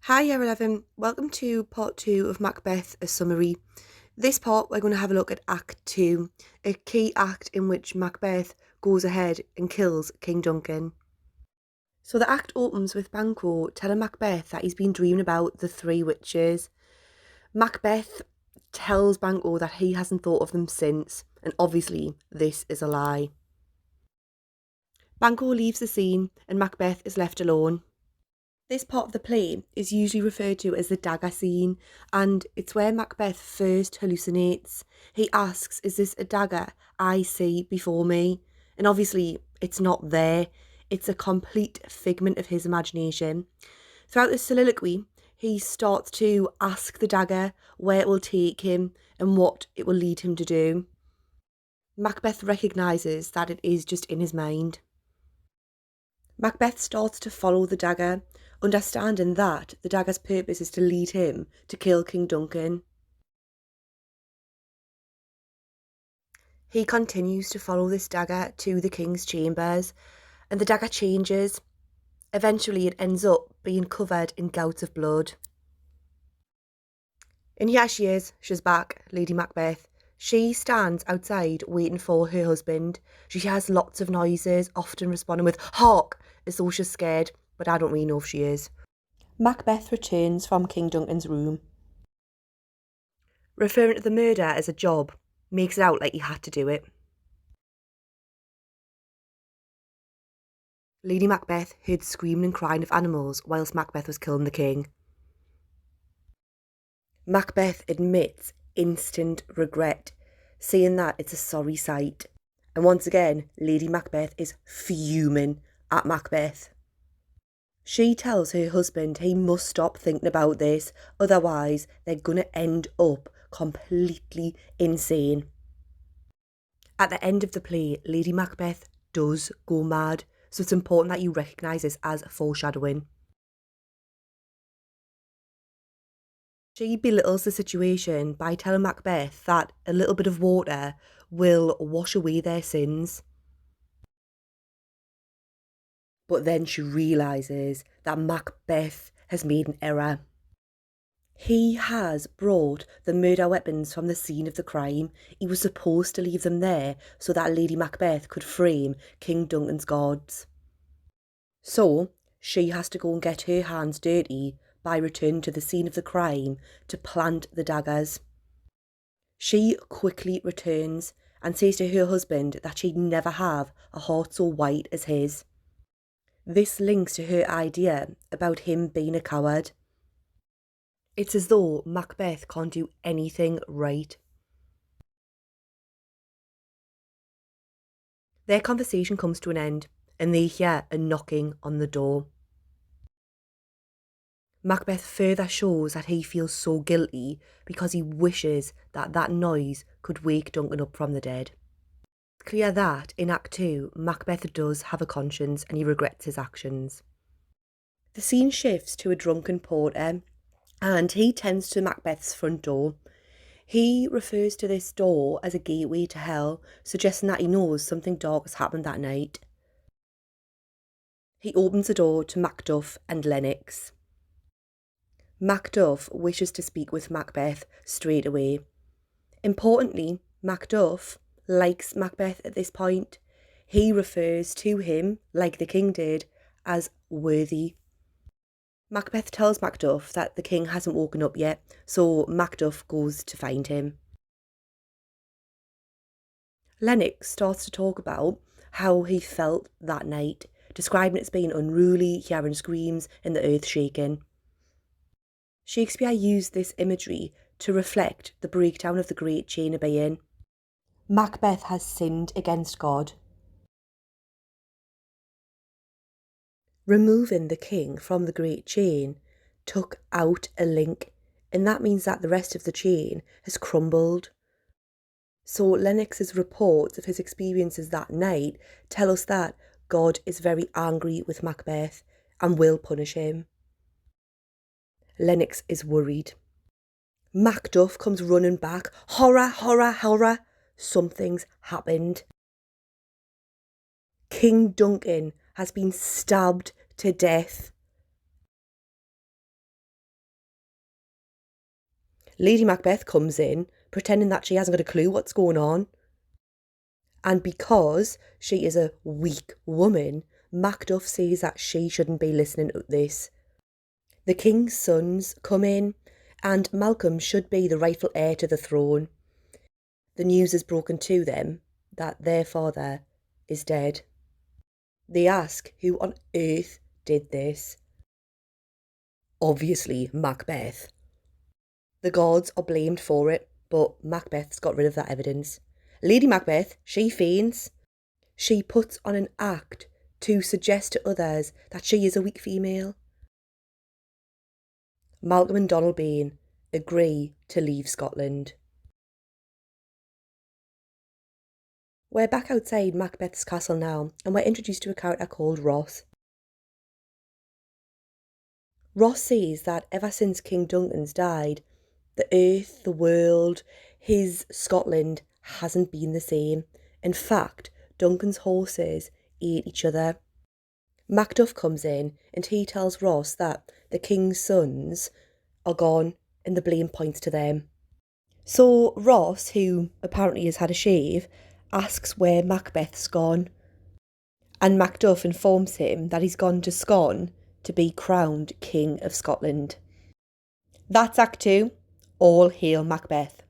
Hi Year 11, welcome to part 2 of Macbeth, a summary. This part we're going to have a look at Act 2, a key act in which Macbeth goes ahead and kills King Duncan. So the act opens with Banquo telling Macbeth that he's been dreaming about the three witches. Macbeth tells Banquo that he hasn't thought of them since, and obviously this is a lie. Banquo leaves the scene and Macbeth is left alone. This part of the play is usually referred to as the dagger scene, and it's where Macbeth first hallucinates. He asks, "Is this a dagger I see before me?" And obviously, it's not there. It's a complete figment of his imagination. Throughout the soliloquy, he starts to ask the dagger where it will take him and what it will lead him to do. Macbeth recognises that it is just in his mind. Macbeth starts to follow the dagger, understanding that the dagger's purpose is to lead him to kill King Duncan. He continues to follow this dagger to the king's chambers, and the dagger changes. Eventually it ends up being covered in gouts of blood. And here she is, she's back, Lady Macbeth. She stands outside waiting for her husband. She has lots of noises, often responding with "Hark!" as though she's scared, but I don't really know if she is. Macbeth returns from King Duncan's room. Referring to the murder as a job makes it out like he had to do it. Lady Macbeth heard screaming and crying of animals whilst Macbeth was killing the king. Macbeth admits instant regret, saying that it's a sorry sight. And once again, Lady Macbeth is fuming at Macbeth. She tells her husband he must stop thinking about this, otherwise they're gonna end up completely insane. At the end of the play, Lady Macbeth does go mad, so it's important that you recognise this as foreshadowing. She belittles the situation by telling Macbeth that a little bit of water will wash away their sins. But then she realises that Macbeth has made an error. He has brought the murder weapons from the scene of the crime. He was supposed to leave them there so that Lady Macbeth could frame King Duncan's gods. So she has to go and get her hands dirty by returning to the scene of the crime to plant the daggers. She quickly returns and says to her husband that she'd never have a heart so white as his. This links to her idea about him being a coward. It's as though Macbeth can't do anything right. Their conversation comes to an end and they hear a knocking on the door. Macbeth further shows that he feels so guilty because he wishes that that noise could wake Duncan up from the dead. It's clear that, in Act 2, Macbeth does have a conscience and he regrets his actions. The scene shifts to a drunken porter and he tends to Macbeth's front door. He refers to this door as a gateway to hell, suggesting that he knows something dark has happened that night. He opens the door to Macduff and Lennox. Macduff wishes to speak with Macbeth straight away. Importantly, Macduff likes Macbeth at this point. He refers to him, like the king did, as worthy. Macbeth tells Macduff that the king hasn't woken up yet, so Macduff goes to find him. Lennox starts to talk about how he felt that night, describing it as being unruly, hearing screams and the earth shaking. Shakespeare used this imagery to reflect the breakdown of the great chain of being. Macbeth has sinned against God. Removing the king from the great chain took out a link, and that means that the rest of the chain has crumbled. So Lennox's reports of his experiences that night tell us that God is very angry with Macbeth and will punish him. Lennox is worried. Macduff comes running back. Horror, horror, horror. Something's happened. King Duncan has been stabbed to death. Lady Macbeth comes in, pretending that she hasn't got a clue what's going on. And because she is a weak woman, Macduff says that she shouldn't be listening to this. The king's sons come in, and Malcolm should be the rightful heir to the throne. The news is broken to them that their father is dead. They ask who on earth did this. Obviously, Macbeth. The gods are blamed for it, but Macbeth's got rid of that evidence. Lady Macbeth, she faints. She puts on an act to suggest to others that she is a weak female. Malcolm and Donalbain agree to leave Scotland. We're back outside Macbeth's castle now, and we're introduced to a character called Ross. Ross says that ever since King Duncan's died, the earth, the world, his Scotland hasn't been the same. In fact, Duncan's horses ate each other. Macduff comes in and he tells Ross that the king's sons are gone and the blame points to them. So Ross, who apparently has had a shave, asks where Macbeth's gone. And Macduff informs him that he's gone to Scone to be crowned King of Scotland. That's Act 2. All hail Macbeth.